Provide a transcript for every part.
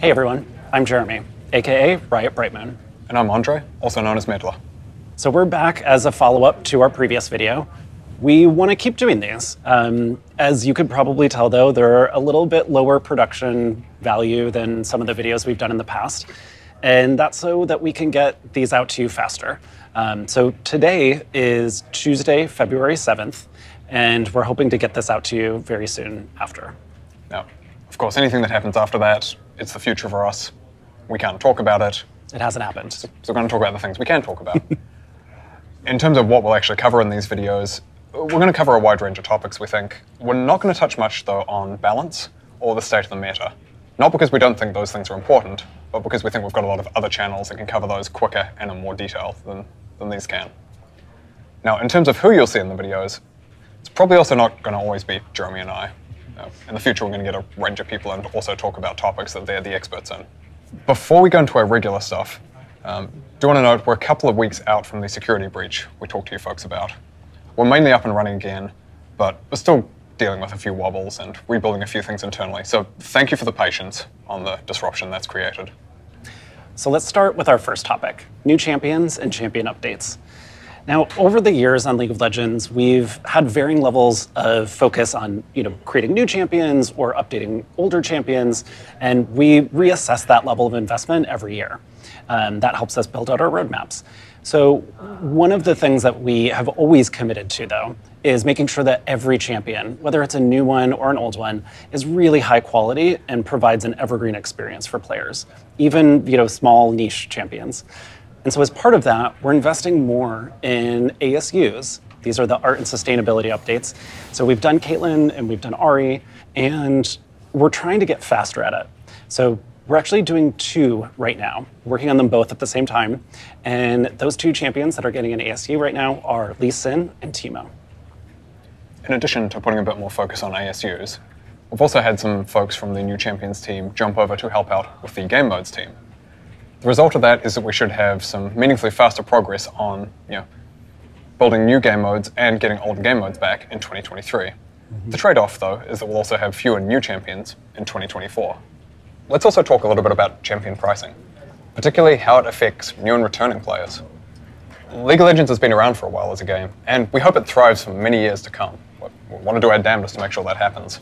Hey everyone, I'm Jeremy, aka Riot Brightmoon. And I'm Andre, also known as Meddler. So we're back as a follow-up to our previous video. We want to keep doing these. As you could probably tell though, they're a little bit lower production value than some of the videos we've done in the past. And that's so that we can get these out to you faster. So today is Tuesday, February 7th, and we're hoping to get this out to you very soon after. Now, of course, anything that happens after that, it's the future for us. We can't talk about it. It hasn't happened. So we're going to talk about the things we can talk about. In terms of what we'll actually cover in these videos, we're going to cover a wide range of topics, we think. We're not going to touch much, though, on balance or the state of the meta. Not because we don't think those things are important, but because we think we've got a lot of other channels that can cover those quicker and in more detail than these can. Now, in terms of who you'll see in the videos, it's probably also not going to always be Jeremy and I. In the future, we're going to get a range of people and also talk about topics that they're the experts in. Before we go into our regular stuff, do want to note we're a couple of weeks out from the security breach we talked to you folks about. We're mainly up and running again, but we're still dealing with a few wobbles and rebuilding a few things internally. So thank you for the patience on the disruption that's created. So let's start with our first topic, new champions and champion updates. Now, over the years on League of Legends, we've had varying levels of focus on, creating new champions or updating older champions, and we reassess that level of investment every year. That helps us build out our roadmaps. So one of the things that we have always committed to, though, is making sure that every champion, whether it's a new one or an old one, is really high quality and provides an evergreen experience for players, even small niche champions. And so as part of that, we're investing more in ASUs. These are the art and sustainability updates. So we've done Caitlyn and we've done Ari, and we're trying to get faster at it. So we're actually doing 2 right now, working on them both at the same time. And those 2 champions that are getting an ASU right now are Lee Sin and Teemo. In addition to putting a bit more focus on ASUs, we've also had some folks from the new champions team jump over to help out with the game modes team. The result of that is that we should have some meaningfully faster progress on building new game modes and getting older game modes back in 2023. The trade-off, though, is that we'll also have fewer new champions in 2024. Let's also talk a little bit about champion pricing, particularly how it affects new and returning players. League of Legends has been around for a while as a game, and we hope it thrives for many years to come. We want to do our damnedest to make sure that happens.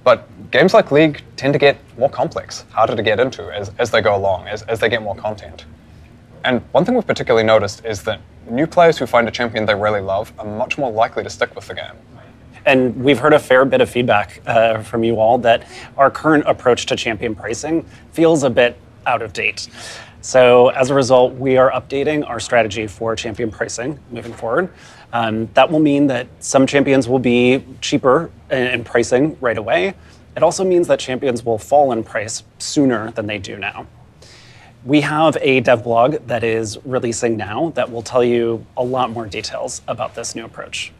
But games like League tend to get more complex, harder to get into as they go along, as they get more content. And one thing we've particularly noticed is that new players who find a champion they really love are much more likely to stick with the game. And we've heard a fair bit of feedback from you all that our current approach to champion pricing feels a bit out of date. So as a result, we are updating our strategy for champion pricing moving forward. That will mean that some champions will be cheaper in pricing right away. It also means that champions will fall in price sooner than they do now. We have a dev blog that is releasing now that will tell you a lot more details about this new approach.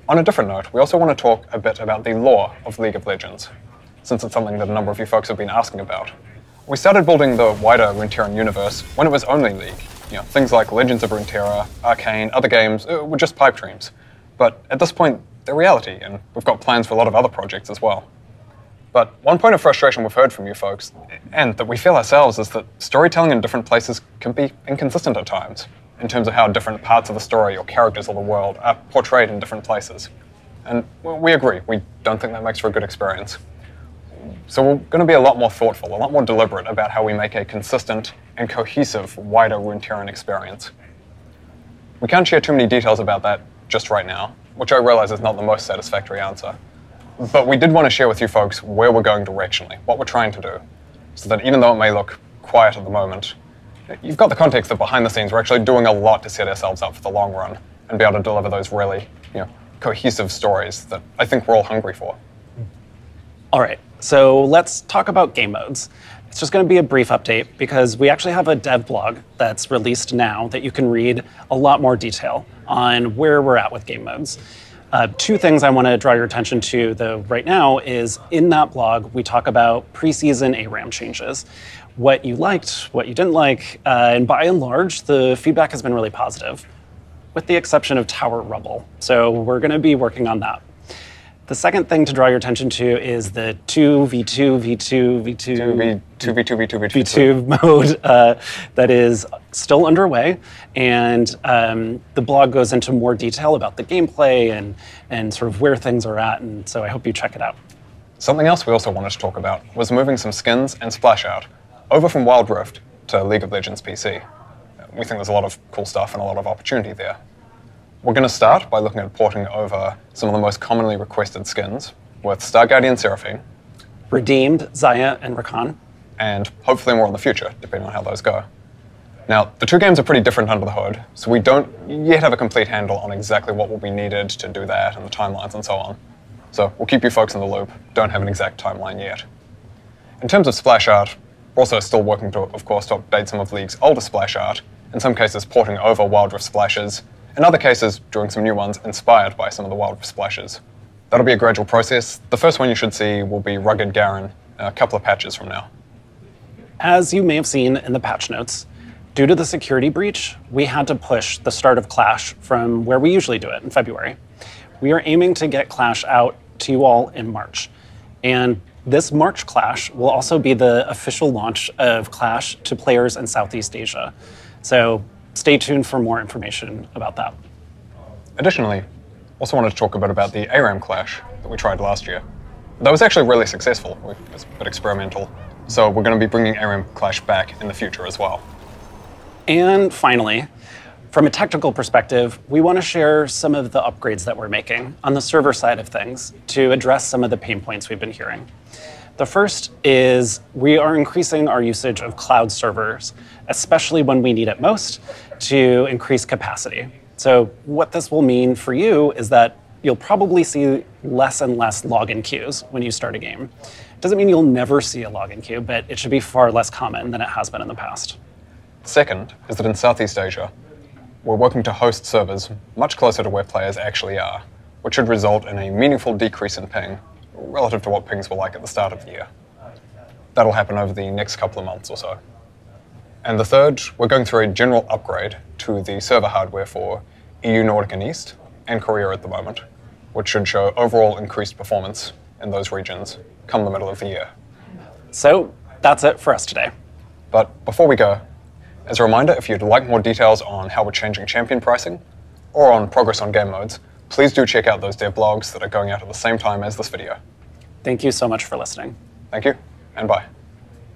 On a different note, we also want to talk a bit about the lore of League of Legends, since it's something that a number of you folks have been asking about. We started building the wider Runeterra universe when it was only League. Things like Legends of Runeterra, Arcane, other games were just pipe dreams. But at this point, they're reality, and we've got plans for a lot of other projects as well. But one point of frustration we've heard from you folks, and that we feel ourselves, is that storytelling in different places can be inconsistent at times, in terms of how different parts of the story or characters of the world are portrayed in different places. And we agree, we don't think that makes for a good experience. So we're going to be a lot more thoughtful, a lot more deliberate about how we make a consistent and cohesive wider Runeterran experience. We can't share too many details about that just right now, which I realize is not the most satisfactory answer. But we did want to share with you folks where we're going directionally, what we're trying to do, so that even though it may look quiet at the moment, you've got the context that behind the scenes we're actually doing a lot to set ourselves up for the long run and be able to deliver those really cohesive stories that I think we're all hungry for. All right, so let's talk about game modes. It's just going to be a brief update because we actually have a dev blog that's released now that you can read a lot more detail on where we're at with game modes. 2 things I want to draw your attention to, though, right now is in that blog, we talk about preseason ARAM changes, what you liked, what you didn't like, and by and large, the feedback has been really positive, with the exception of Tower Rubble. So we're going to be working on that. The second thing to draw your attention to is the 2v2 mode that is still underway, and the blog goes into more detail about the gameplay and sort of where things are at, and so I hope you check it out. Something else we also wanted to talk about was moving some skins and splash art over from Wild Rift to League of Legends PC. We think there's a lot of cool stuff and a lot of opportunity there. We're going to start by looking at porting over some of the most commonly requested skins with Star Guardian Seraphine, Redeemed, Zaya, and Rakan, and hopefully more in the future, depending on how those go. Now, the two games are pretty different under the hood, so we don't yet have a complete handle on exactly what will be needed to do that and the timelines and so on. So we'll keep you folks in the loop, don't have an exact timeline yet. In terms of splash art, we're also still working to, of course, to update some of League's older splash art, in some cases porting over Wild Rift splashes, in other cases, doing some new ones inspired by some of the Wild Rift splashes. That'll be a gradual process. The first one you should see will be Rugged Garen a couple of patches from now. As you may have seen in the patch notes, due to the security breach, we had to push the start of Clash from where we usually do it in February. We are aiming to get Clash out to you all in March. And this March Clash will also be the official launch of Clash to players in Southeast Asia. So stay tuned for more information about that. Additionally, also wanted to talk a bit about the ARAM Clash that we tried last year. That was actually really successful. It was a bit experimental. So we're going to be bringing ARAM Clash back in the future as well. And finally, from a technical perspective, we want to share some of the upgrades that we're making on the server side of things to address some of the pain points we've been hearing. The first is we are increasing our usage of cloud servers, especially when we need it most, to increase capacity. So what this will mean for you is that you'll probably see less and less login queues when you start a game. It doesn't mean you'll never see a login queue, but it should be far less common than it has been in the past. Second is that in Southeast Asia, we're working to host servers much closer to where players actually are, which should result in a meaningful decrease in ping relative to what pings were like at the start of the year. That'll happen over the next couple of months or so. And the third, we're going through a general upgrade to the server hardware for EU Nordic and East and Korea at the moment, which should show overall increased performance in those regions come the middle of the year. So that's it for us today. But before we go, as a reminder, if you'd like more details on how we're changing champion pricing or on progress on game modes, please do check out those dev blogs that are going out at the same time as this video. Thank you so much for listening. Thank you, and bye.